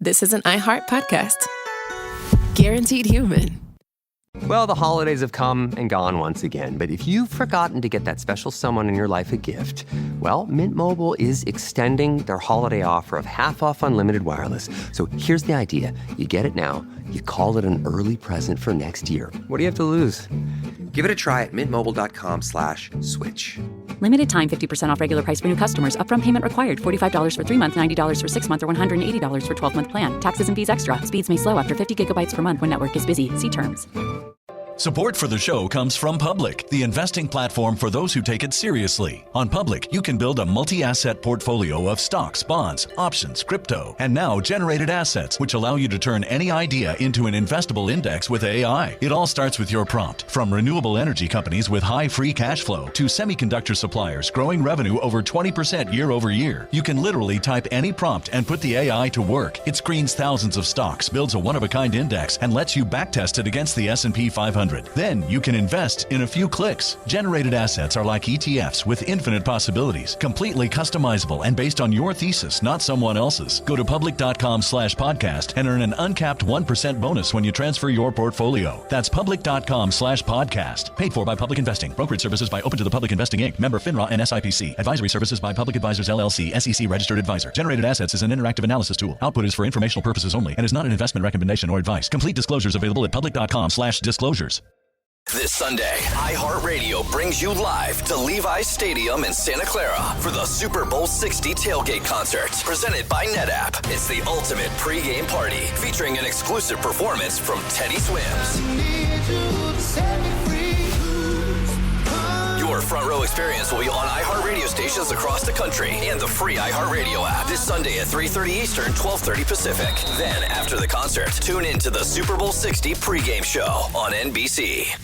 this is an iHeart podcast. Guaranteed human. Well, the holidays have come and gone once again, but if you've forgotten to get that special someone in your life a gift, well, Mint Mobile is extending their holiday offer of half off unlimited wireless. So here's the idea. You get it now, you call it an early present for next year. What do you have to lose? Give it a try at mintmobile.com/switch. Limited time 50% off regular price for new customers. Upfront payment required. $45 for 3 months, $90 for 6 months, or $180 for 12-month plan. Taxes and fees extra. Speeds may slow after 50 gigabytes per month when network is busy. See terms. Support for the show comes from Public, the investing platform for those who take it seriously. On Public, you can build a multi-asset portfolio of stocks, bonds, options, crypto, and now generated assets, which allow you to turn any idea into an investable index with AI. It all starts with your prompt. From renewable energy companies with high free cash flow to semiconductor suppliers growing revenue over 20% year over year. You can literally type any prompt and put the AI to work. It screens thousands of stocks, builds a one-of-a-kind index, and lets you backtest it against the S&P 500. Then you can invest in a few clicks. Generated assets are like ETFs with infinite possibilities, completely customizable and based on your thesis, not someone else's. Go to public.com/podcast and earn an uncapped 1% bonus when you transfer your portfolio. That's public.com/podcast. Paid for by Public Investing. Brokerage services by Open to the Public Investing Inc. Member FINRA and SIPC. Advisory services by Public Advisors LLC, SEC registered advisor. Generated assets is an interactive analysis tool. Output is for informational purposes only and is not an investment recommendation or advice. Complete disclosures available at public.com/disclosures. This Sunday, iHeartRadio brings you live to Levi's Stadium in Santa Clara for the Super Bowl 60 tailgate concert, presented by NetApp. It's the ultimate pregame party, featuring an exclusive performance from Teddy Swims. Your front row experience will be on iHeartRadio stations across the country and the free iHeartRadio app this Sunday at 3:30 Eastern, 12:30 Pacific. Then, after the concert, tune in to the Super Bowl 60 pregame show on NBC.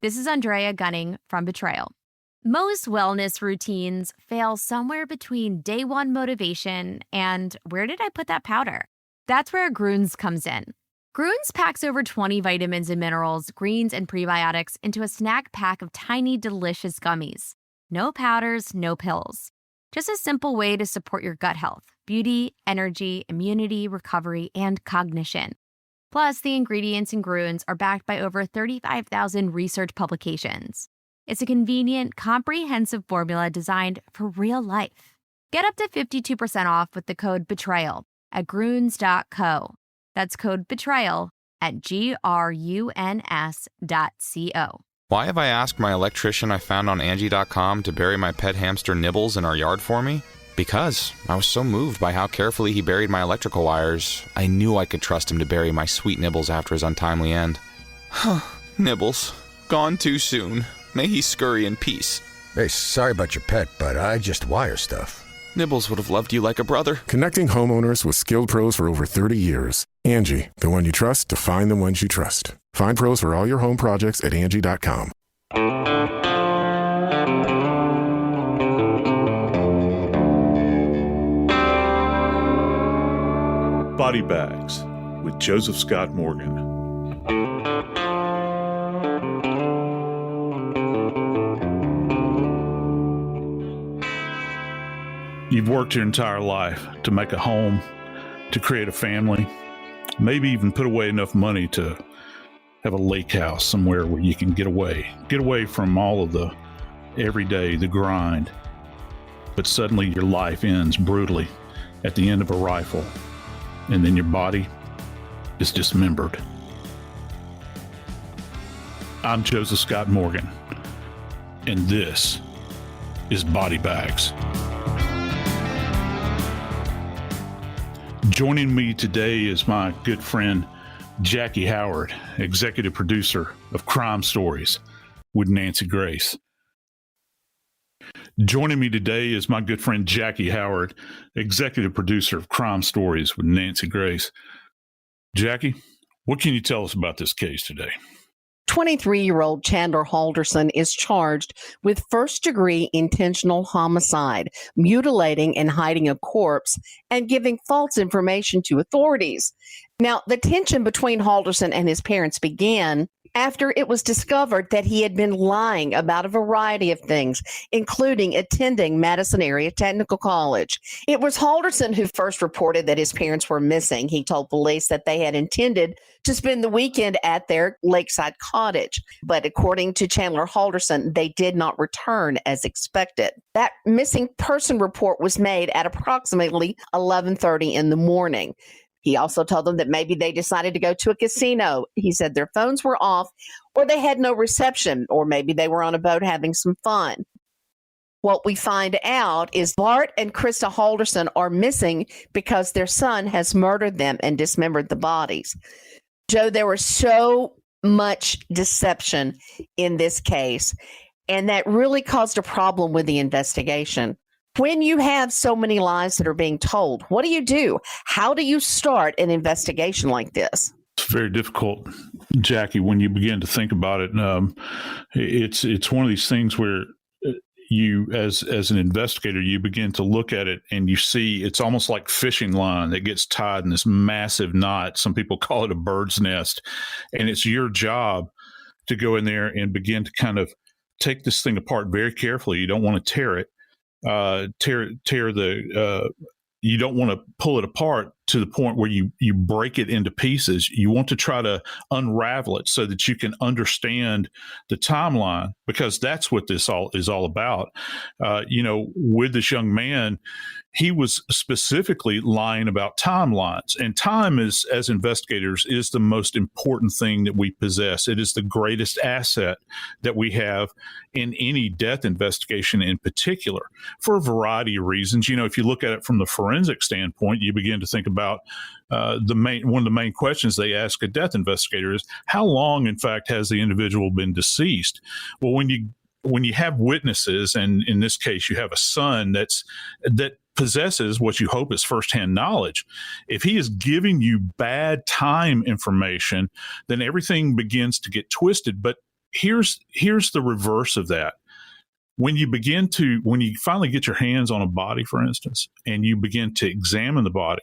This is Andrea Gunning from Betrayal. Most wellness routines fail somewhere between day one motivation and where did I put that powder? That's where Grunes comes in. Grunes packs over 20 vitamins and minerals, greens, and prebiotics into a snack pack of tiny, delicious gummies. No powders, no pills. Just a simple way to support your gut health, beauty, energy, immunity, recovery, and cognition. Plus, the ingredients in Grunes are backed by over 35,000 research publications. It's a convenient, comprehensive formula designed for real life. Get up to 52% off with the code BETRAYAL at Grunes.co. That's code BETRAYAL at GRUNS.co. Why have I asked my electrician I found on Angie.com to bury my pet hamster Nibbles in our yard for me? Because I was so moved by how carefully he buried my electrical wires, I knew I could trust him to bury my sweet Nibbles after his untimely end. Nibbles, gone too soon. May he scurry in peace. Hey, sorry about your pet, but I just wire stuff. Nibbles would have loved you like a brother. Connecting homeowners with skilled pros for over 30 years. Angie, the one you trust to find the ones you trust. Find pros for all your home projects at Angie.com. Body Bags with Joseph Scott Morgan. You've worked your entire life to make a home, to create a family, maybe even put away enough money to have a lake house somewhere where you can get away from all of the everyday, the grind. But suddenly your life ends brutally at the end of a rifle, and then your body is dismembered. I'm Joseph Scott Morgan, and this is Body Bags. Joining me today is my good friend Jackie Howard, executive producer of Crime Stories with Nancy Grace. Joining me today is my good friend Jackie Howard, executive producer of Crime Stories with Nancy Grace. Jackie, what can you tell us about this case today? 23-year-old Chandler Halderson is charged with first-degree intentional homicide, mutilating and hiding a corpse, and giving false information to authorities. Now, the tension between Halderson and his parents began after it was discovered that he had been lying about a variety of things, including attending Madison Area Technical College. It was Halderson who first reported that his parents were missing. He told police that they had intended to spend the weekend at their lakeside cottage. But according to Chandler Halderson, they did not return as expected. That missing person report was made at approximately 11:30 in the morning. He also told them that maybe they decided to go to a casino. He said their phones were off, or they had no reception, or maybe they were on a boat having some fun. What we find out is Bart and Krista Halderson are missing because their son has murdered them and dismembered the bodies. Joe, there was so much deception in this case, and that really caused a problem with the investigation. When you have so many lies that are being told, what do? How do you start an investigation like this? It's very difficult, Jackie, when you begin to think about it. It's one of these things where you, as an investigator, you begin to look at it and you see it's almost like fishing line that gets tied in this massive knot. Some people call it a bird's nest. And it's your job to go in there and begin to kind of take this thing apart very carefully. You don't want to tear it. You don't want to pull it apart to the point where you break it into pieces. You want to try to unravel it so that you can understand the timeline, because that's what this is all about. With this young man, he was specifically lying about timelines, and time is, as investigators, is the most important thing that we possess. It is the greatest asset that we have in any death investigation in particular, for a variety of reasons. If you look at it from the forensic standpoint, you begin to think about one of the main questions they ask a death investigator is, how long, in fact, has the individual been deceased? Well, when you have witnesses, and in this case, you have a son that possesses what you hope is firsthand knowledge, if he is giving you bad time information, then everything begins to get twisted. But here's the reverse of that. When you finally get your hands on a body, for instance, and you begin to examine the body,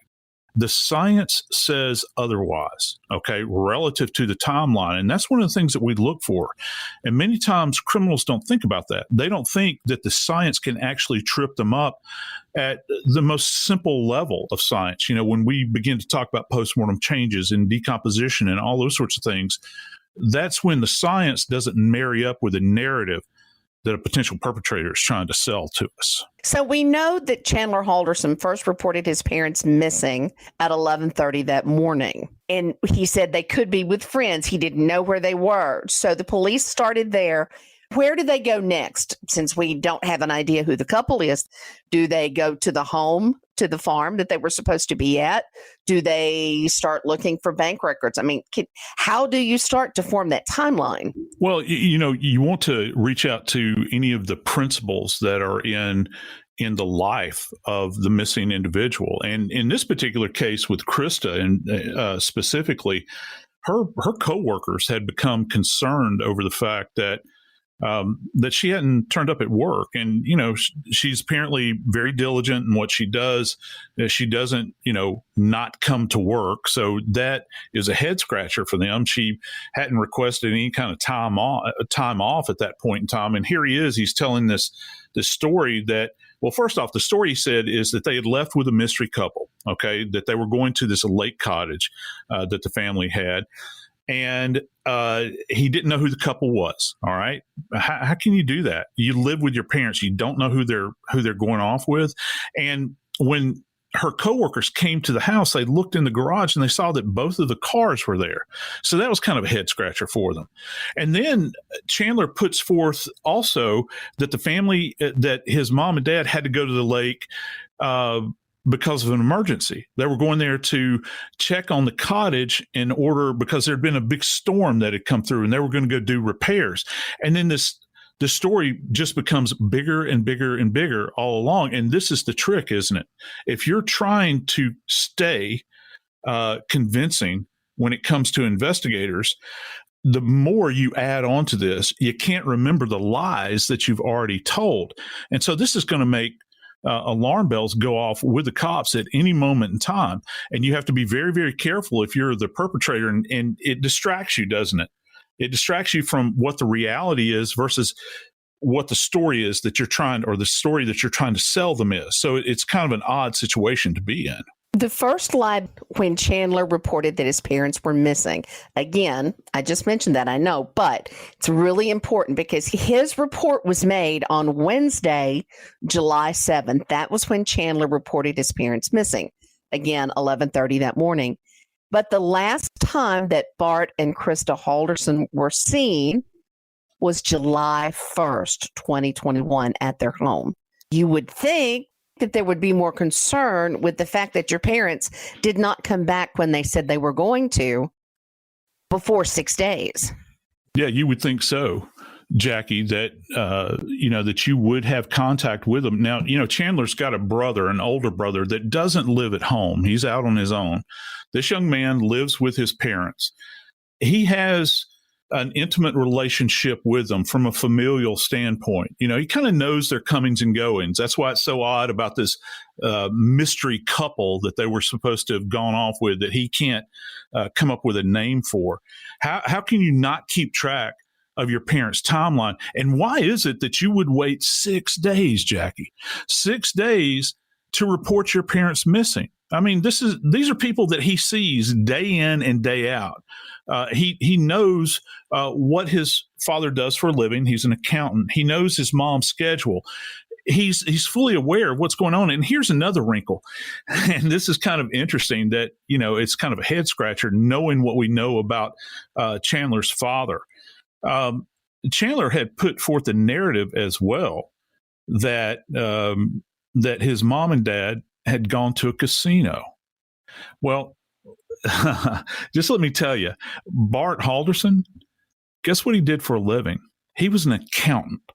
the science says otherwise, okay, relative to the timeline. And that's one of the things that we look for. And many times criminals don't think about that. They don't think that the science can actually trip them up at the most simple level of science. When we begin to talk about postmortem changes and decomposition and all those sorts of things, that's when the science doesn't marry up with a narrative that a potential perpetrator is trying to sell to us. So we know that Chandler Halderson first reported his parents missing at 11:30 that morning. And he said they could be with friends. He didn't know where they were. So the police started there. Where do they go next? Since we don't have an idea who the couple is, do they go to the home, to the farm that they were supposed to be at? Do they start looking for bank records? I mean, how do you start to form that timeline? Well, you want to reach out to any of the principles that are in the life of the missing individual. And in this particular case with Krista, and specifically, her coworkers had become concerned over the fact that she hadn't turned up at work. And, she's apparently very diligent in what she does. She doesn't, not come to work. So that is a head scratcher for them. She hadn't requested any kind of time off at that point in time. And here he is, he's telling this story that, well, first off, the story he said is that they had left with a mystery couple, okay, that they were going to this lake cottage that the family had. And he didn't know who the couple was. All right. How can you do that? You live with your parents. You don't know who they're going off with. And when her coworkers came to the house, they looked in the garage and they saw that both of the cars were there. So that was kind of a head scratcher for them. And then Chandler puts forth also that the family, that his mom and dad had to go to the lake because of an emergency. They were going there to check on the cottage because there'd been a big storm that had come through and they were going to go do repairs. And then the story just becomes bigger and bigger and bigger all along. And this is the trick, isn't it? If you're trying to stay convincing when it comes to investigators, the more you add on to this, you can't remember the lies that you've already told. And so this is going to make alarm bells go off with the cops at any moment in time. And you have to be very, very careful if you're the perpetrator, and it distracts you, doesn't it? It distracts you from what the reality is versus what the story is that you're trying, or the story that you're trying to sell them is. So it's kind of an odd situation to be in. The first lie when Chandler reported that his parents were missing. Again, I just mentioned that, I know, but it's really important because his report was made on Wednesday, July 7th. That was when Chandler reported his parents missing. Again, 11:30 that morning. But the last time that Bart and Krista Halderson were seen was July 1st, 2021 at their home. You would think that there would be more concern with the fact that your parents did not come back when they said they were going to before 6 days. Yeah, you would think so, Jackie, that, that you would have contact with them. Now, Chandler's got a brother, an older brother, that doesn't live at home. He's out on his own. This young man lives with his parents. He has an intimate relationship with them from a familial standpoint. He kind of knows their comings and goings. That's why it's so odd about this mystery couple that they were supposed to have gone off with that he can't come up with a name for. How can you not keep track of your parents' timeline? And why is it that you would wait 6 days, Jackie? 6 days to report your parents missing? I mean, these are people that he sees day in and day out. He knows what his father does for a living. He's an accountant. He knows his mom's schedule. He's fully aware of what's going on. And here's another wrinkle. And this is kind of interesting that, it's kind of a head scratcher knowing what we know about Chandler's father. Chandler had put forth a narrative as well that his mom and dad had gone to a casino. Well, just let me tell you, Bart Halderson, guess what he did for a living? He was an accountant.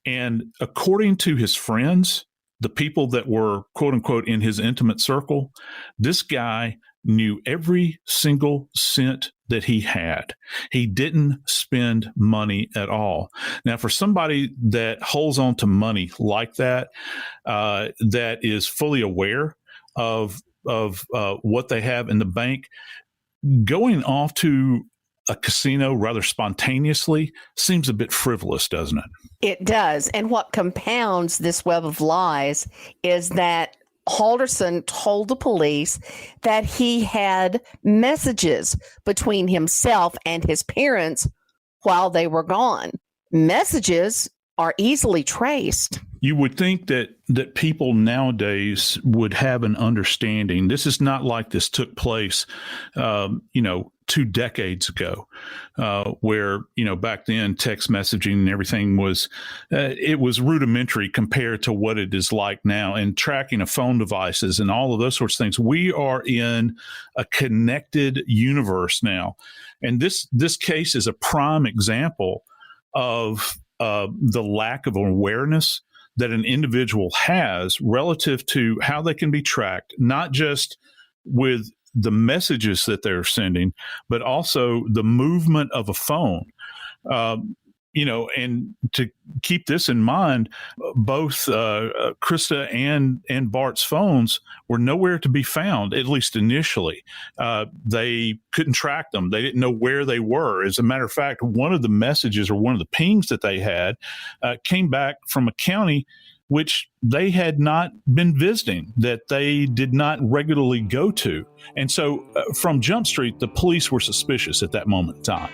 And according to his friends, the people that were, quote unquote, in his intimate circle, this guy knew every single cent that he had. He didn't spend money at all. Now, for somebody that holds on to money like that, that is fully aware of what they have in the bank, going off to a casino rather spontaneously seems a bit frivolous, doesn't it? It does. And what compounds this web of lies is that Halderson told the police that he had messages between himself and his parents while they were gone. Messages are easily traced. You would think that people nowadays would have an understanding. This is not like this took place, 2 decades ago, where, back then text messaging and everything was, it was rudimentary compared to what it is like now, and tracking of phone devices and all of those sorts of things. We are in a connected universe now. And this case is a prime example of the lack of awareness that an individual has relative to how they can be tracked, not just with the messages that they're sending, but also the movement of a phone. And to keep this in mind, both Krista and Bart's phones were nowhere to be found, at least initially. They couldn't track them. They didn't know where they were. As a matter of fact, one of the messages or one of the pings that they had came back from a county which they had not been visiting, that they did not regularly go to. And so from Jump Street, the police were suspicious at that moment in time.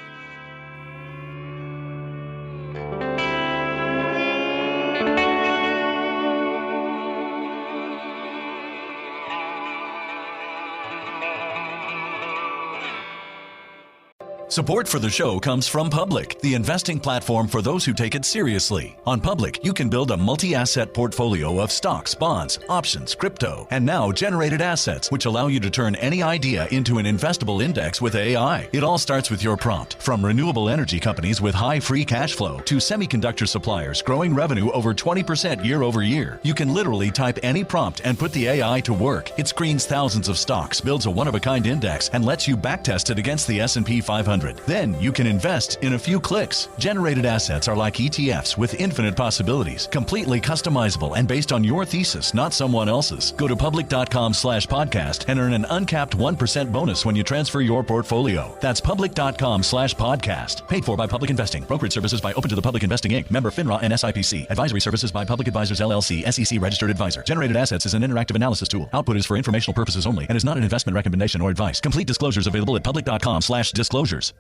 Support for the show comes from Public, the investing platform for those who take it seriously. On Public, you can build a multi-asset portfolio of stocks, bonds, options, crypto, and now generated assets, which allow you to turn any idea into an investable index with AI. It all starts with your prompt. From renewable energy companies with high free cash flow to semiconductor suppliers growing revenue over 20% year over year, you can literally type any prompt and put the AI to work. It screens thousands of stocks, builds a one-of-a-kind index, and lets you backtest it against the S&P 500. 100. Then you can invest in a few clicks. Generated assets are like ETFs with infinite possibilities, completely customizable and based on your thesis, not someone else's. Go to public.com/podcast and earn an uncapped 1% bonus when you transfer your portfolio. That's public.com/podcast. Paid for by Public Investing. Brokerage services by Open to the Public Investing Inc. Member FINRA and SIPC. Advisory services by Public Advisors LLC, SEC registered advisor. Generated assets is an interactive analysis tool. Output is for informational purposes only and is not an investment recommendation or advice. Complete disclosures available at public.com/disclosures.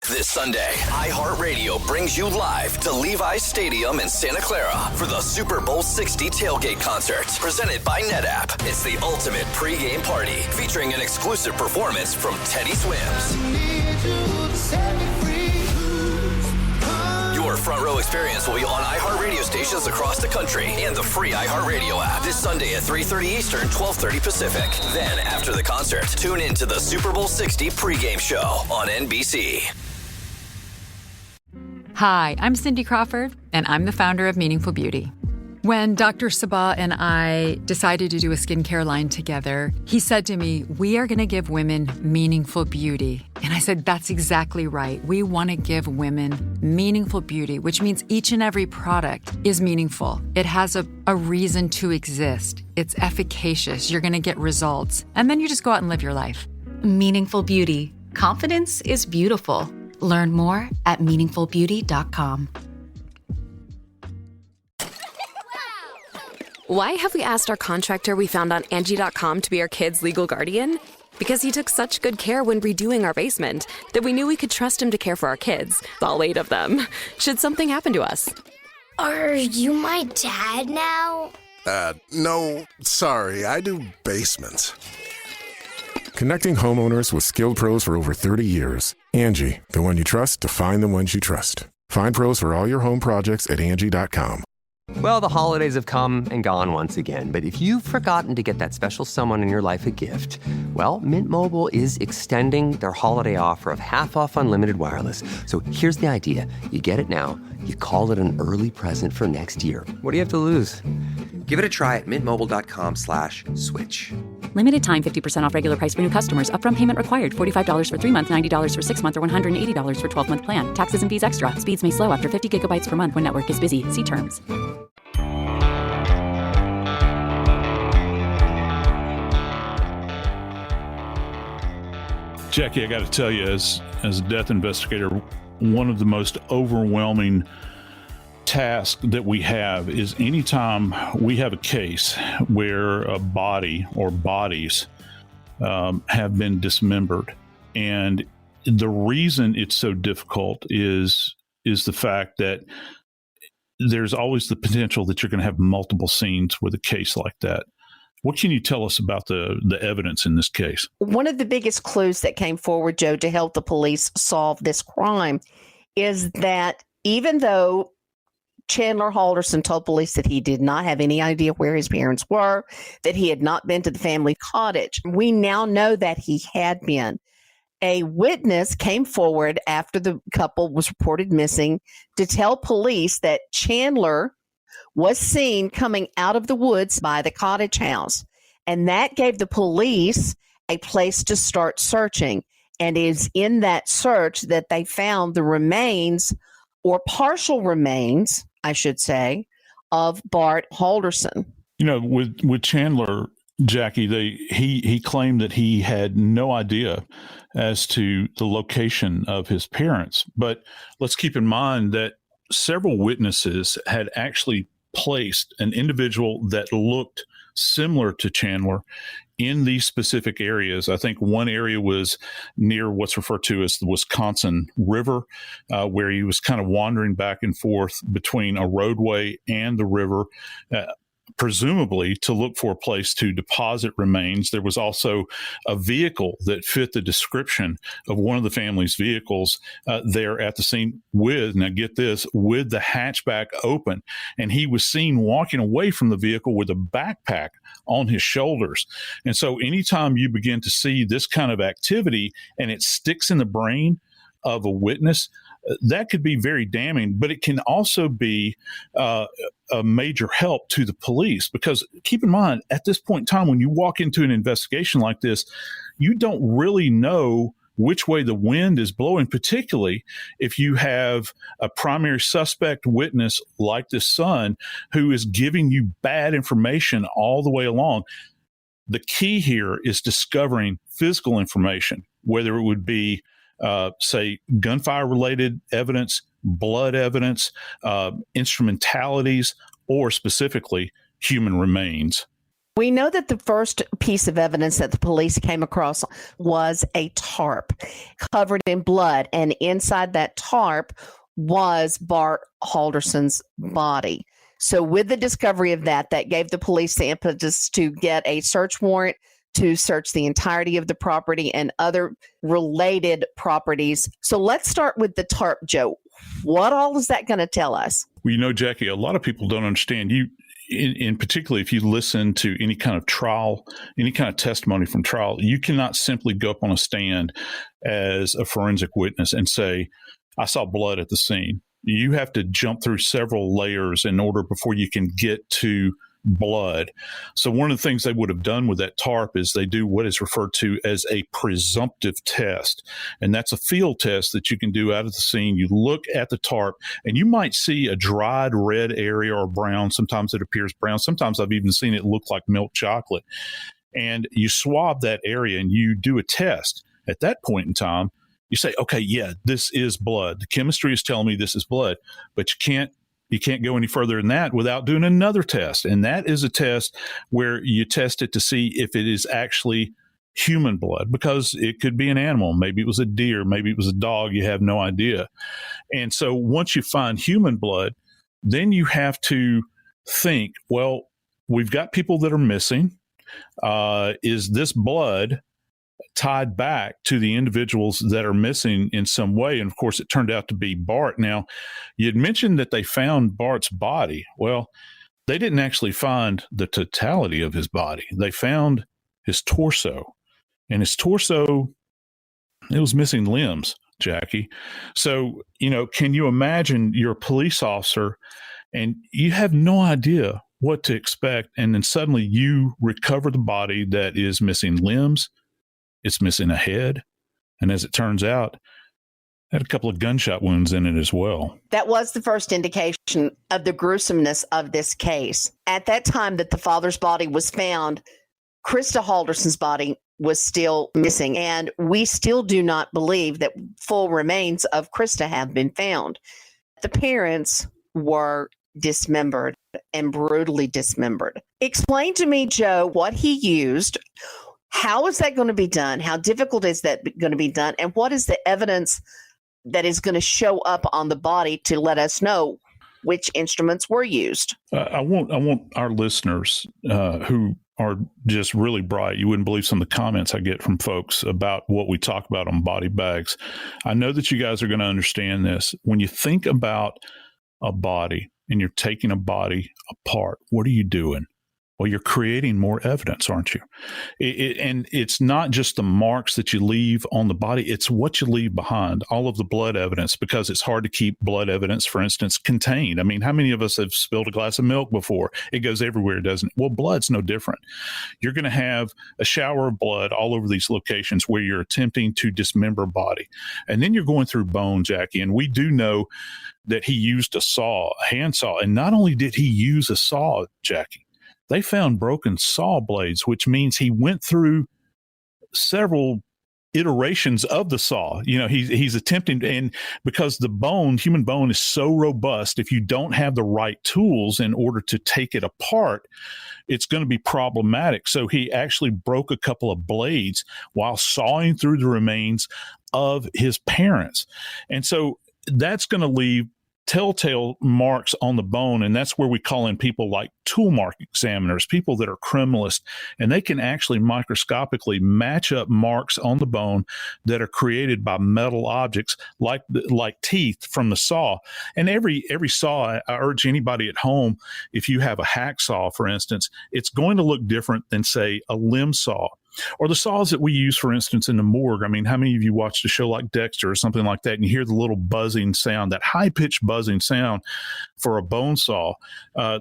This Sunday, iHeartRadio brings you live to Levi's Stadium in Santa Clara for the Super Bowl 60 tailgate concert, presented by NetApp. It's the ultimate pregame party, featuring an exclusive performance from Teddy Swims. Your front row experience will be on iHeartRadio stations across the country and the free iHeartRadio app this Sunday at 3:30 Eastern, 12:30 Pacific. Then, after the concert, tune in to the Super Bowl 60 pregame show on NBC. Hi, I'm Cindy Crawford, and I'm the founder of Meaningful Beauty. When Dr. Sabah and I decided to do a skincare line together, he said to me, "We are going to give women meaningful beauty." And I said, "That's exactly right. We want to give women meaningful beauty," which means each and every product is meaningful. It has a reason to exist. It's efficacious. You're going to get results. And then you just go out and live your life. Meaningful Beauty. Confidence is beautiful. Learn more at meaningfulbeauty.com. Why have we asked our contractor we found on Angie.com to be our kids' legal guardian? Because he took such good care when redoing our basement that we knew we could trust him to care for our kids, all 8 of them, should something happen to us. Are you my dad now? No, sorry, I do basements. Connecting homeowners with skilled pros for over 30 years. Angie, the one you trust to find the ones you trust. Find pros for all your home projects at Angie.com. Well, the holidays have come and gone once again, but if you've forgotten to get that special someone in your life a gift, well, Mint Mobile is extending their holiday offer of half off unlimited wireless. So here's the idea. You get it now. You call it an early present for next year. What do you have to lose? Give it a try at mintmobile.com/switch. Limited time 50% off regular price for new customers. Upfront payment required. $45 for 3 months, $90 for 6 months, or $180 for 12-month plan. Taxes and fees extra. Speeds may slow after 50 gigabytes per month when network is busy. See terms. Jackie, I got to tell you, as a death investigator, one of the most overwhelming tasks that we have is anytime we have a case where a body or bodies have been dismembered. And the reason it's so difficult is the fact that there's always the potential that you're going to have multiple scenes with a case like that. What can you tell us about the evidence in this case? One of the biggest clues that came forward, Joe, to help the police solve this crime is that even though Chandler Halderson told police that he did not have any idea where his parents were, that he had not been to the family cottage, we now know that he had been. A witness came forward after the couple was reported missing to tell police that Chandler was seen coming out of the woods by the cottage house. And that gave the police a place to start searching. And it is in that search that they found the remains, or partial remains, I should say, of Bart Halderson. You know, with Chandler, Jackie, he claimed that he had no idea as to the location of his parents. But let's keep in mind that several witnesses had actually placed an individual that looked similar to Chandler in these specific areas. I think one area was near what's referred to as the Wisconsin River, where he was kind of wandering back and forth between a roadway and the river, presumably to look for a place to deposit remains. There was also a vehicle that fit the description of one of the family's vehicles there at the scene with, now get this, with the hatchback open. And he was seen walking away from the vehicle with a backpack on his shoulders. And so anytime you begin to see this kind of activity and it sticks in the brain of a witness, that could be very damning, but it can also be a major help to the police, because keep in mind, at this point in time, when you walk into an investigation like this, you don't really know which way the wind is blowing, particularly if you have a primary suspect witness like this son who is giving you bad information all the way along. The key here is discovering physical information, whether it would be, say, gunfire-related evidence, blood evidence, instrumentalities, or specifically human remains. We know that the first piece of evidence that the police came across was a tarp covered in blood, and inside that tarp was Bart Halderson's body. So with the discovery of that gave the police the impetus to get a search warrant to search the entirety of the property and other related properties. So let's start with the tarp, Joe. What all is that going to tell us? Well, Jackie, a lot of people don't understand. In particularly, if you listen to any kind of trial, any kind of testimony from trial, you cannot simply go up on a stand as a forensic witness and say, I saw blood at the scene. You have to jump through several layers in order before you can get to blood. So one of the things they would have done with that tarp is they do what is referred to as a presumptive test. And that's a field test that you can do out of the scene. You look at the tarp and you might see a dried red area or brown. Sometimes it appears brown. Sometimes I've even seen it look like milk chocolate. And you swab that area and you do a test. At that point in time, you say, okay, yeah, this is blood. The chemistry is telling me this is blood, but you can't go any further than that without doing another test. And that is a test where you test it to see if it is actually human blood, because it could be an animal. Maybe it was a deer. Maybe it was a dog. You have no idea. And so once you find human blood, then you have to think, well, we've got people that are missing. Is this blood tied back to the individuals that are missing in some way? And of course, it turned out to be Bart. Now, you had mentioned that they found Bart's body. Well, they didn't actually find the totality of his body. They found his torso. And his torso, it was missing limbs, Jackie. So, can you imagine you're a police officer and you have no idea what to expect, and then suddenly you recover the body that is missing limbs, it's missing a head, and as it turns out, had a couple of gunshot wounds in it as well. That was the first indication of the gruesomeness of this case. At that time that the father's body was found, Krista Halderson's body was still missing, and we still do not believe that full remains of Krista have been found. The parents were dismembered and brutally dismembered. Explain to me, Joe, what he used. How is that going to be done? How difficult is that going to be done? And what is the evidence that is going to show up on the body to let us know which instruments were used? I want our listeners who are just really bright. You wouldn't believe some of the comments I get from folks about what we talk about on body bags. I know that you guys are going to understand this. When you think about a body and you're taking a body apart, what are you doing? Well, you're creating more evidence, aren't you? And it's not just the marks that you leave on the body. It's what you leave behind, all of the blood evidence, because it's hard to keep blood evidence, for instance, contained. I mean, how many of us have spilled a glass of milk before? It goes everywhere, doesn't it? Well, blood's no different. You're going to have a shower of blood all over these locations where you're attempting to dismember a body. And then you're going through bone, Jackie. And we do know that he used a saw, a hand saw. And not only did he use a saw, Jackie, they found broken saw blades, which means he went through several iterations of the saw. He's attempting, and because the bone, human bone, is so robust, if you don't have the right tools in order to take it apart, it's going to be problematic. So he actually broke a couple of blades while sawing through the remains of his parents. And so that's going to leave telltale marks on the bone, and that's where we call in people like tool mark examiners, people that are criminalists, and they can actually microscopically match up marks on the bone that are created by metal objects like teeth from the saw. And every saw, I urge anybody at home, if you have a hacksaw, for instance, it's going to look different than, say, a limb saw. Or the saws that we use, for instance, in the morgue. I mean, how many of you watched a show like Dexter or something like that, and you hear the little buzzing sound, that high-pitched buzzing sound for a bone saw?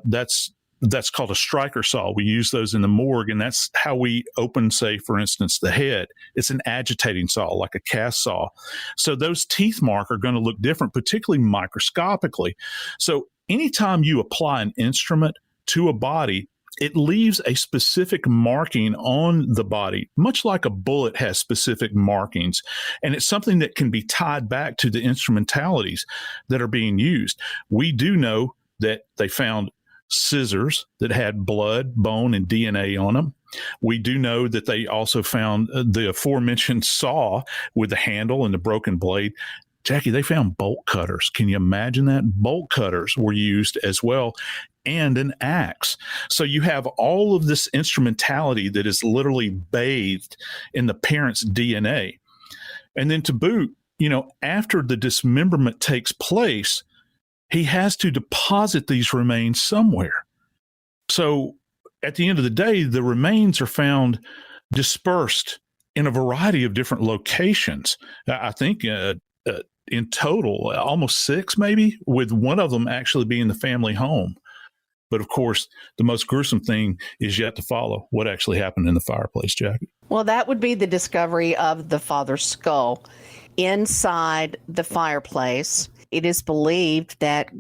That's that's called a striker saw. We use those in the morgue, and that's how we open, say, for instance, the head. It's an agitating saw, like a cast saw. So those teeth mark are going to look different, particularly microscopically. So anytime you apply an instrument to a body, it leaves a specific marking on the body, much like a bullet has specific markings. And it's something that can be tied back to the instrumentalities that are being used. We do know that they found scissors that had blood, bone, and DNA on them. We do know that they also found the aforementioned saw with the handle and the broken blade. Jackie, they found bolt cutters. Can you imagine that? Bolt cutters were used as well, and an axe. So you have all of this instrumentality that is literally bathed in the parent's DNA. And then to boot, after the dismemberment takes place, he has to deposit these remains somewhere. So at the end of the day, the remains are found dispersed in a variety of different locations. I think in total, almost 6 maybe, with one of them actually being the family home. But of course, the most gruesome thing is yet to follow. What actually happened in the fireplace, Jackie? Well, that would be the discovery of the father's skull inside the fireplace. It is believed that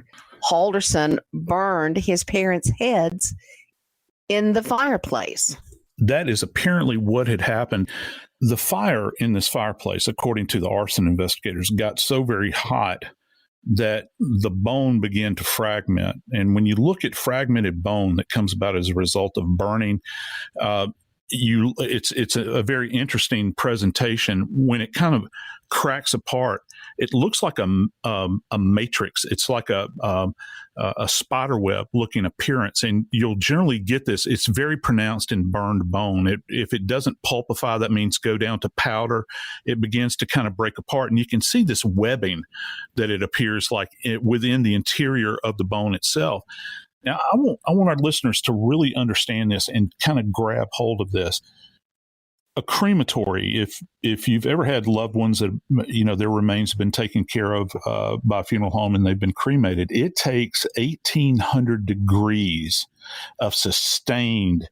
Halderson burned his parents' heads in the fireplace. That is apparently what had happened. The fire in this fireplace, according to the arson investigators, got so very hot that the bone began to fragment. And when you look at fragmented bone that comes about as a result of burning, it's a very interesting presentation. When it kind of cracks apart, it looks like a matrix. It's like a spider web looking appearance, and you'll generally get this. It's very pronounced in burned bone. If it doesn't pulpify, that means go down to powder. It begins to kind of break apart, and you can see this webbing that it appears like within the interior of the bone itself. Now, I want our listeners to really understand this and kind of grab hold of this. A crematory, if you've ever had loved ones that, their remains have been taken care of by a funeral home and they've been cremated, it takes 1,800 degrees of sustained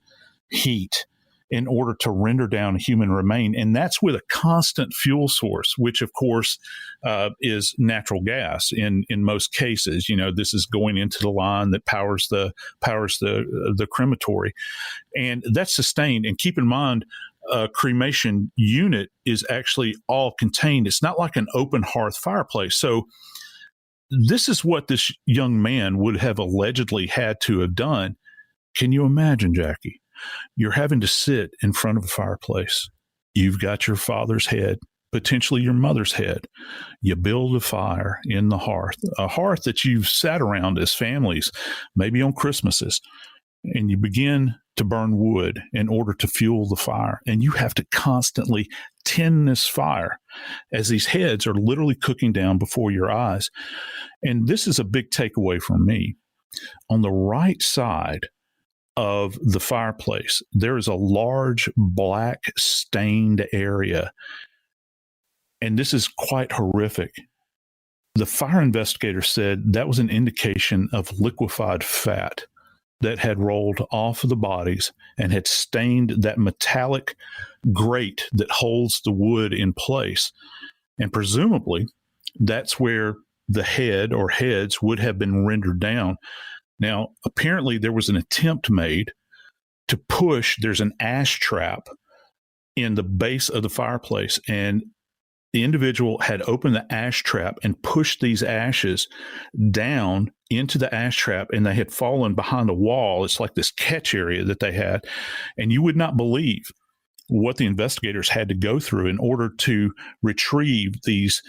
heat in order to render down a human remain. And that's with a constant fuel source, which of course is natural gas in most cases. This is going into the line that powers the crematory. And that's sustained. And keep in mind, a cremation unit is actually all contained. It's not like an open hearth fireplace. So this is what this young man would have allegedly had to have done. Can you imagine, Jackie? You're having to sit in front of a fireplace. You've got your father's head, potentially your mother's head. You build a fire in the hearth, a hearth that you've sat around as families, maybe on Christmases, and you begin to burn wood in order to fuel the fire. And you have to constantly tend this fire as these heads are literally cooking down before your eyes. And this is a big takeaway from me. On the right side of the fireplace, there is a large black stained area. And this is quite horrific. The fire investigator said that was an indication of liquefied fat that had rolled off of the bodies and had stained that metallic grate that holds the wood in place. And presumably, that's where the head or heads would have been rendered down. Now, apparently, there was an attempt made to push. There's an ash trap in the base of the fireplace, and the individual had opened the ash trap and pushed these ashes down into the ash trap, and they had fallen behind a wall. It's like this catch area that they had. And you would not believe what the investigators had to go through in order to retrieve these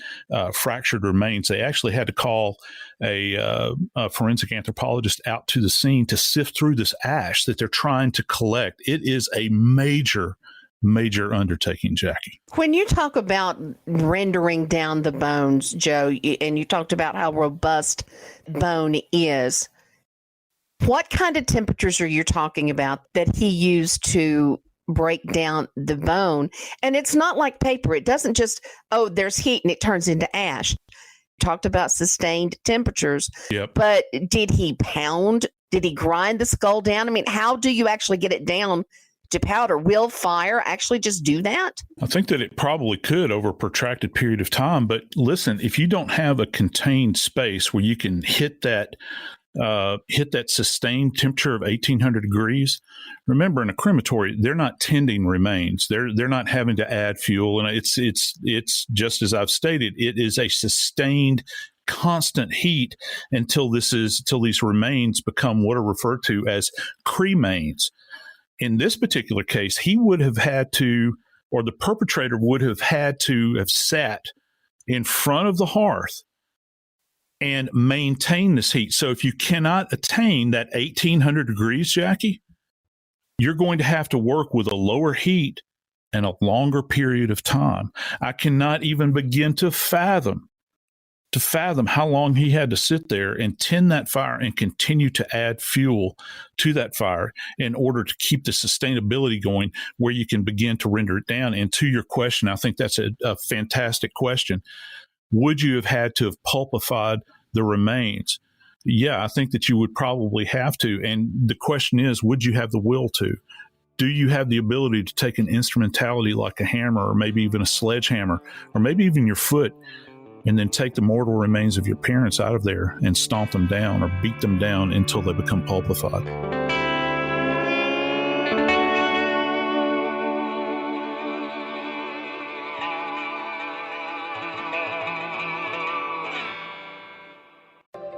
fractured remains. They actually had to call a forensic anthropologist out to the scene to sift through this ash that they're trying to collect. It is a major undertaking, Jackie. When you talk about rendering down the bones, Joe, and you talked about how robust bone is, what kind of temperatures are you talking about that he used to break down the bone? And it's not like paper. It doesn't just, there's heat and it turns into ash. Talked about sustained temperatures. Yep. But did he pound Did he grind the skull down? I mean, how do you actually get it down to powder? Will fire actually just do that? I think that it probably could over a protracted period of time. But listen, if you don't have a contained space where you can hit that sustained temperature of 1800 degrees. Remember, in a crematory, they're not tending remains. They're not having to add fuel, and it's just as I've stated. It is a sustained, constant heat until these remains become what are referred to as cremains. In this particular case, he would have had to, or the perpetrator would have had to have sat in front of the hearth and maintain this heat. So if you cannot attain that 1800 degrees, Jackie, you're going to have to work with a lower heat and a longer period of time. I cannot even begin to fathom how long he had to sit there and tend that fire and continue to add fuel to that fire in order to keep the sustainability going where you can begin to render it down. And to your question, I think that's a fantastic question. Would you have had to have pulpified the remains? Yeah, I think that you would probably have to. And the question is, would you have the will to? Do you have the ability to take an instrumentality like a hammer or maybe even a sledgehammer or maybe even your foot and then take the mortal remains of your parents out of there and stomp them down or beat them down until they become pulpified?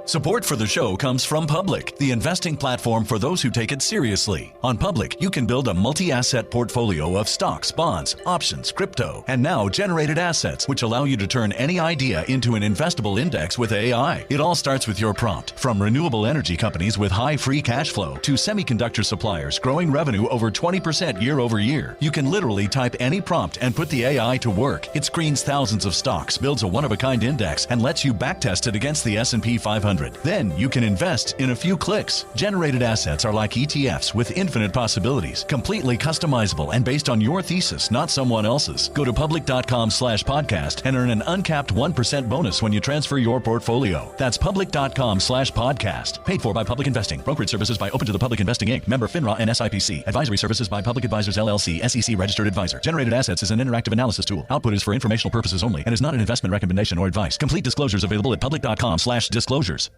Support for the show comes from Public, the investing platform for those who take it seriously. On Public, you can build a multi-asset portfolio of stocks, bonds, options, crypto, and now generated assets, which allow you to turn any idea into an investable index with AI. It all starts with your prompt. From renewable energy companies with high free cash flow to semiconductor suppliers growing revenue over 20% year over year, you can literally type any prompt and put the AI to work. It screens thousands of stocks, builds a one-of-a-kind index, and lets you backtest it against the S&P 500. Then you can invest in a few clicks. Generated assets are like ETFs with infinite possibilities, completely customizable and based on your thesis, not someone else's. Go to public.com/podcast and earn an uncapped 1% bonus when you transfer your portfolio. That's public.com/podcast. Paid for by Public Investing. Brokerage services by Open to the Public Investing Inc. Member FINRA and SIPC. Advisory services by Public Advisors LLC, SEC registered advisor. Generated assets is an interactive analysis tool. Output is for informational purposes only and is not an investment recommendation or advice. Complete disclosures available at public.com/disclosures.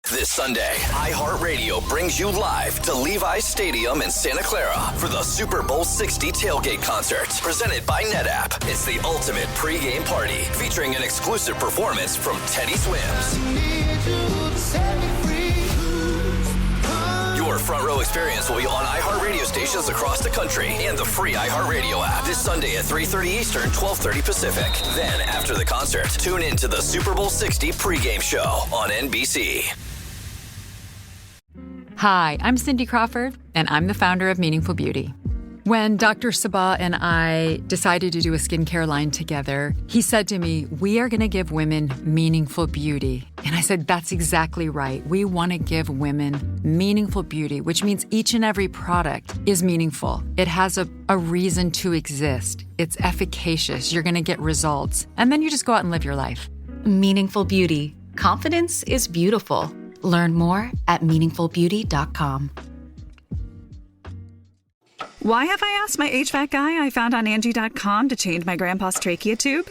This Sunday, iHeartRadio brings you live to Levi's Stadium in Santa Clara for the Super Bowl 60 tailgate concert, presented by NetApp. It's the ultimate pregame party, featuring an exclusive performance from Teddy Swims. Your front row experience will be on iHeartRadio stations across the country and the free iHeartRadio app this Sunday at 3:30 Eastern, 12:30 Pacific. Then, after the concert, tune in to the Super Bowl 60 pregame show on NBC. Hi, I'm Cindy Crawford, and I'm the founder of Meaningful Beauty. When Dr. Sabah and I decided to do a skincare line together, he said to me, we are going to give women meaningful beauty. And I said, that's exactly right. We want to give women meaningful beauty, which means each and every product is meaningful. It has a reason to exist. It's efficacious. You're going to get results. And then you just go out and live your life. Meaningful Beauty. Confidence is beautiful. Learn more at meaningfulbeauty.com. Why have I asked my HVAC guy I found on Angie.com to change my grandpa's trachea tube?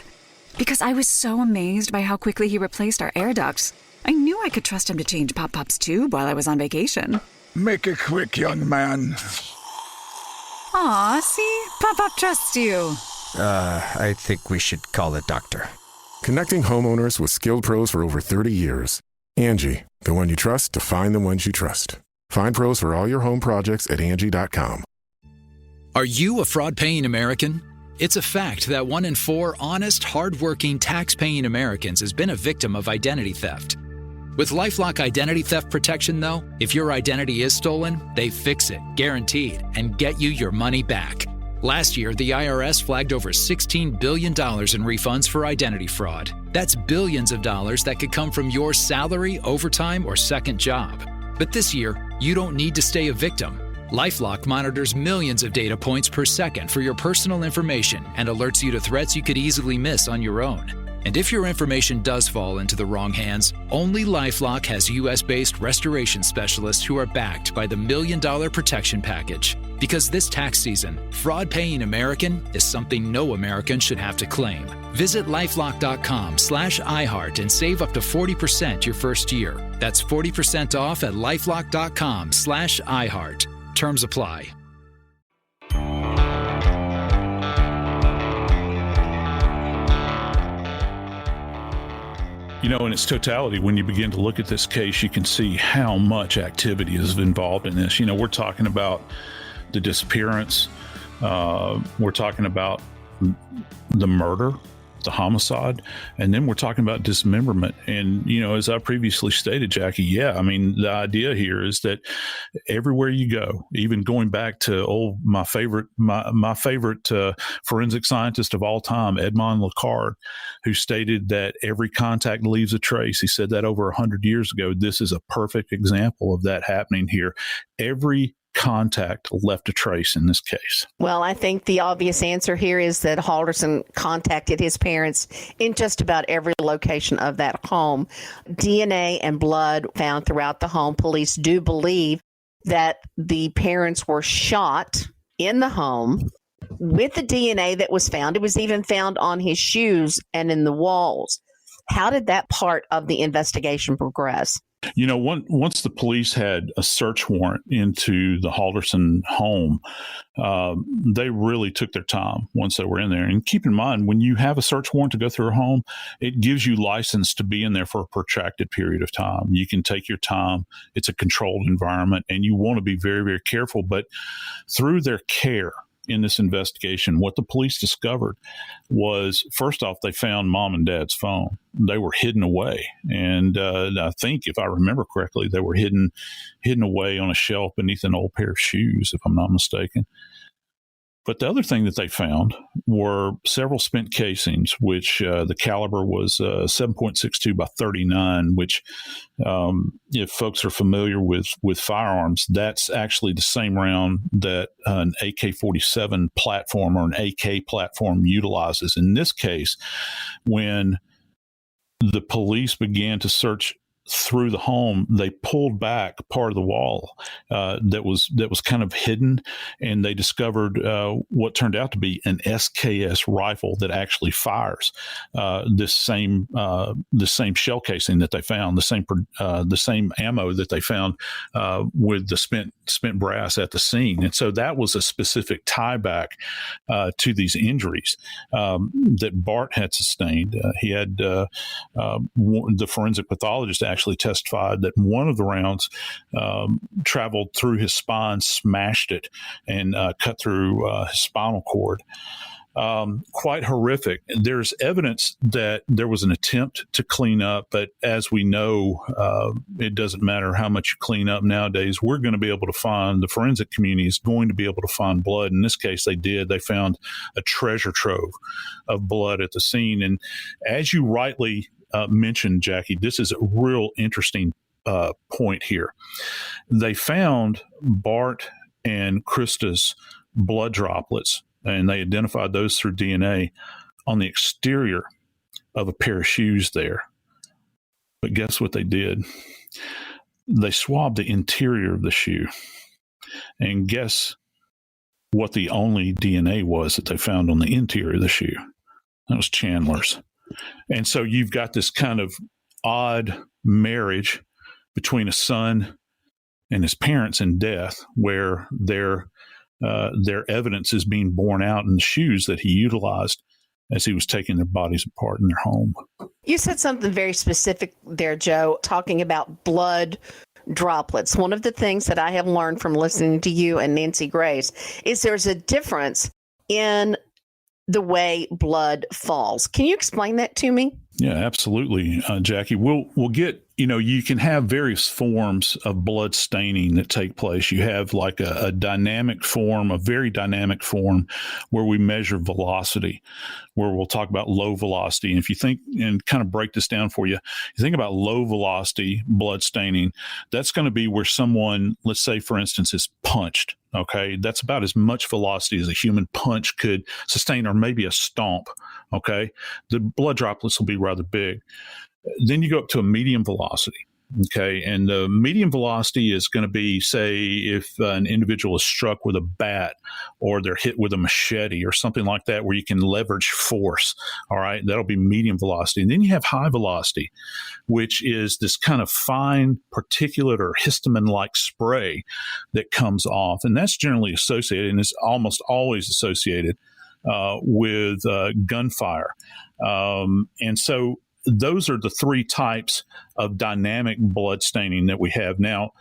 Because I was so amazed by how quickly he replaced our air ducts. I knew I could trust him to change Pop-Pop's tube while I was on vacation. Make it quick, young man. Aw, see? Pop-Pop trusts you. I think we should call a doctor. Connecting homeowners with skilled pros for over 30 years. Angie, the one you trust to find the ones you trust. Find pros for all your home projects at Angie.com. Are you a fraud-paying American? It's a fact that 1 in 4 honest, hard-working, tax-paying Americans has been a victim of identity theft. With LifeLock Identity Theft Protection, though, if your identity is stolen, they fix it, guaranteed, and get you your money back. Last year, the IRS flagged over $16 billion in refunds for identity fraud. That's billions of dollars that could come from your salary, overtime, or second job. But this year, you don't need to stay a victim. LifeLock monitors millions of data points per second for your personal information and alerts you to threats you could easily miss on your own. And if your information does fall into the wrong hands, only LifeLock has U.S.-based restoration specialists who are backed by the $1 Million Protection Package. Because this tax season, fraud-paying American is something no American should have to claim. Visit LifeLock.com/iHeart and save up to 40% your first year. That's 40% off at LifeLock.com/iHeart. Terms apply. You know, in its totality, when you begin to look at this case, you can see how much activity is involved in this. You know, we're talking about the disappearance. We're talking about the murder, the homicide, and then we're talking about dismemberment. And, you know, as I previously stated, Jackie, yeah, I mean, the idea here is that everywhere you go, even going back to my favorite forensic scientist of all time, Edmond Lacard, who stated that every contact leaves a trace. He said that over 100 years ago. This is a perfect example of that happening here. Every contact left a trace in this case. Well, I think the obvious answer here is that Halderson contacted his parents in just about every location of that home. DNA and blood found throughout the home. Police do believe that the parents were shot in the home with the DNA that was found. It was even found on his shoes and in the walls. How did that part of the investigation progress? You know, once the police had a search warrant into the Halderson home, they really took their time once they were in there. And keep in mind, when you have a search warrant to go through a home, it gives you license to be in there for a protracted period of time. You can take your time. It's a controlled environment, and you want to be very, very careful. But through their care in this investigation, what the police discovered was, first off, they found mom and dad's phone. They were hidden away. And I think, if I remember correctly, they were hidden away on a shelf beneath an old pair of shoes, if I'm not mistaken. But the other thing that they found were several spent casings, which the caliber was 7.62 by 39, which, if folks are familiar with firearms, that's actually the same round that an AK-47 platform or an AK platform utilizes. In this case, when the police began to search through the home, they pulled back part of the wall that was kind of hidden, and they discovered what turned out to be an SKS rifle that actually fires this same shell casing that they found, the same ammo that they found with the spent brass at the scene. And so that was a specific tie back to these injuries that Bart had sustained. He had the forensic pathologist actually testified that one of the rounds traveled through his spine, smashed it, and cut through his spinal cord. Quite horrific. There's evidence that there was an attempt to clean up, but as we know, it doesn't matter how much you clean up nowadays. We're going to be able to find, the forensic community is going to be able to find blood. In this case, they did. They found a treasure trove of blood at the scene. And as you rightly mentioned, Jackie, this is a real interesting point here. They found Bart and Krista's blood droplets, and they identified those through DNA on the exterior of a pair of shoes there. But guess what they did? They swabbed the interior of the shoe. And guess what the only DNA was that they found on the interior of the shoe? That was Chandler's. And so you've got this kind of odd marriage between a son and his parents in death, where their evidence is being borne out in the shoes that he utilized as he was taking their bodies apart in their home. You said something very specific there, Joe, talking about blood droplets. One of the things that I have learned from listening to you and Nancy Grace is there's a difference in the way blood falls. Can you explain that to me? Yeah, absolutely, Jackie. We'll get you can have various forms of blood staining that take place. You have like a dynamic form, a very dynamic form, where we measure velocity, where we'll talk about low velocity. And if you think and kind of break this down for you, you think about low velocity blood staining, that's going to be where someone, let's say, for instance, is punched. Okay, that's about as much velocity as a human punch could sustain, or maybe a stomp. Okay, the blood droplets will be rather big. Then you go up to a medium velocity. Okay, and the medium velocity is going to be, say, if an individual is struck with a bat or they're hit with a machete or something like that, where you can leverage force. All right, that'll be medium velocity. And then you have high velocity, which is this kind of fine particulate or histamine-like spray that comes off. And that's generally associated, and is almost always associated with gunfire. And so those are the three types of dynamic blood staining that we have. Now,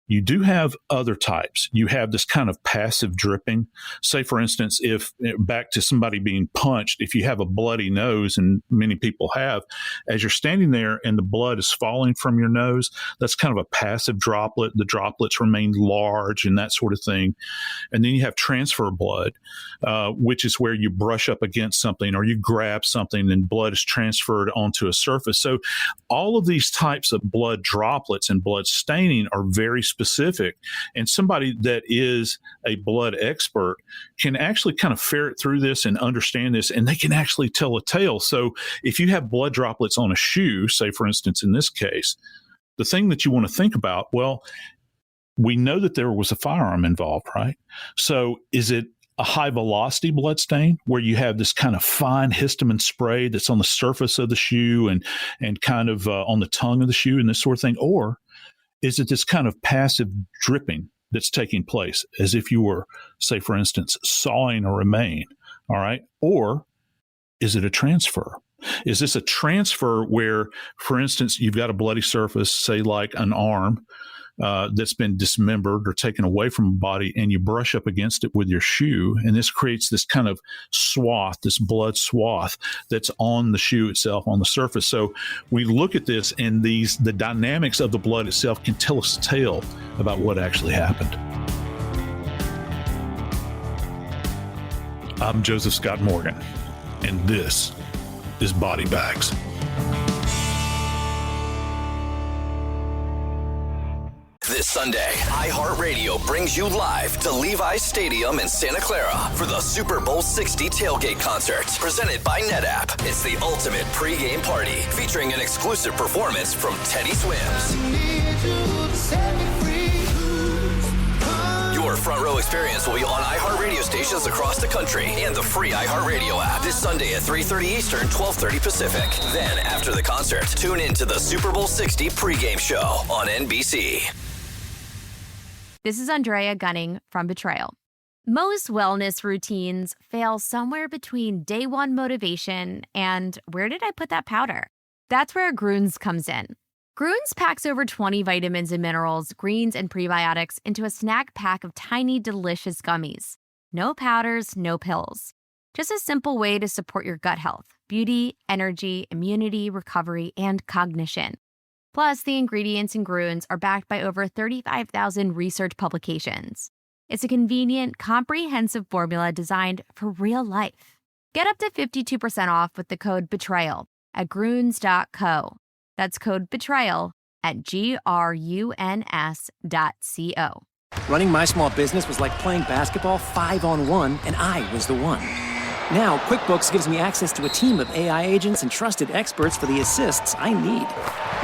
you do have other types. You have this kind of passive dripping. Say, for instance, if back to somebody being punched, if you have a bloody nose, and many people have, as you're standing there and the blood is falling from your nose, that's kind of a passive droplet. The droplets remain large and that sort of thing. And then you have transfer blood, which is where you brush up against something or you grab something and blood is transferred onto a surface. So all of these types of blood droplets and blood staining are very specific, and somebody that is a blood expert can actually kind of ferret through this and understand this, and they can actually tell a tale. So if you have blood droplets on a shoe, say for instance in this case, the thing that you want to think about, well, we know that there was a firearm involved, right? So is it a high velocity blood stain where you have this kind of fine histamine spray that's on the surface of the shoe and kind of on the tongue of the shoe and this sort of thing? Or is it this kind of passive dripping that's taking place as if you were, say, for instance, sawing a remain? All right. Or is it a transfer? Is this a transfer where, for instance, you've got a bloody surface, say like an arm, that's been dismembered or taken away from a body, and you brush up against it with your shoe, and this creates this kind of swath, this blood swath that's on the shoe itself, on the surface. So we look at this, and the dynamics of the blood itself can tell us a tale about what actually happened. I'm Joseph Scott Morgan, and this is Body Bags. This Sunday, iHeartRadio brings you live to Levi's Stadium in Santa Clara for the Super Bowl 60 tailgate concert, presented by NetApp. It's the ultimate pregame party, featuring an exclusive performance from Teddy Swims. Your front row experience will be on iHeartRadio stations across the country and the free iHeartRadio app this Sunday at 3:30 Eastern, 12:30 Pacific. Then, after the concert, tune in to the Super Bowl 60 pregame show on NBC. This is Andrea Gunning from Betrayal. Most wellness routines fail somewhere between day one motivation and where did I put that powder? That's where Grunes comes in. Grunes packs over 20 vitamins and minerals, greens, and prebiotics into a snack pack of tiny, delicious gummies. No powders, no pills. Just a simple way to support your gut health, beauty, energy, immunity, recovery, and cognition. Plus, the ingredients in Grunes are backed by over 35,000 research publications. It's a convenient, comprehensive formula designed for real life. Get up to 52% off with the code BETRAYAL at Grunes.co. That's code BETRAYAL at GRUNS.co. Running my small business was like playing basketball 5-on-1, and I was the one. Now, QuickBooks gives me access to a team of AI agents and trusted experts for the assists I need.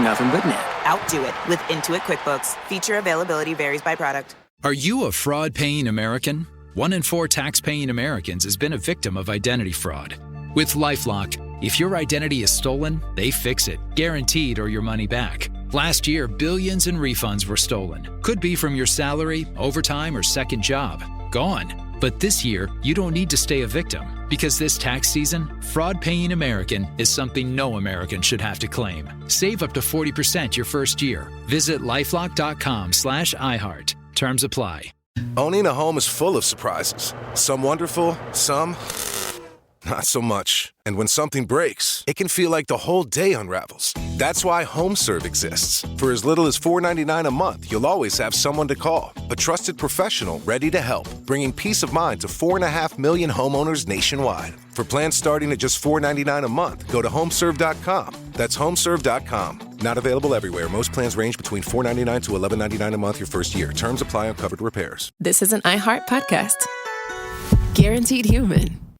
Nothing but net. Outdo it with Intuit QuickBooks. Feature availability varies by product. Are you a fraud-paying American? 1 in 4 tax-paying Americans has been a victim of identity fraud. With LifeLock, if your identity is stolen, they fix it, guaranteed, or your money back. Last year, billions in refunds were stolen. Could be from your salary, overtime, or second job. Gone. But this year, you don't need to stay a victim, because this tax season, fraud-paying American is something no American should have to claim. Save up to 40% your first year. Visit lifelock.com/iHeart. Terms apply. Owning a home is full of surprises. Some wonderful, some Not so much. And when something breaks, it can feel like the whole day unravels. That's why HomeServe exists. For as little as $4.99 a month, you'll always have someone to call. A trusted professional ready to help, bringing peace of mind to 4.5 million homeowners nationwide. For plans starting at just $4.99 a month, go to homeserve.com. That's homeserve.com. Not available everywhere. Most plans range between $4.99 to $11.99 a month your first year. Terms apply on covered repairs. This is an iHeart podcast. Guaranteed human.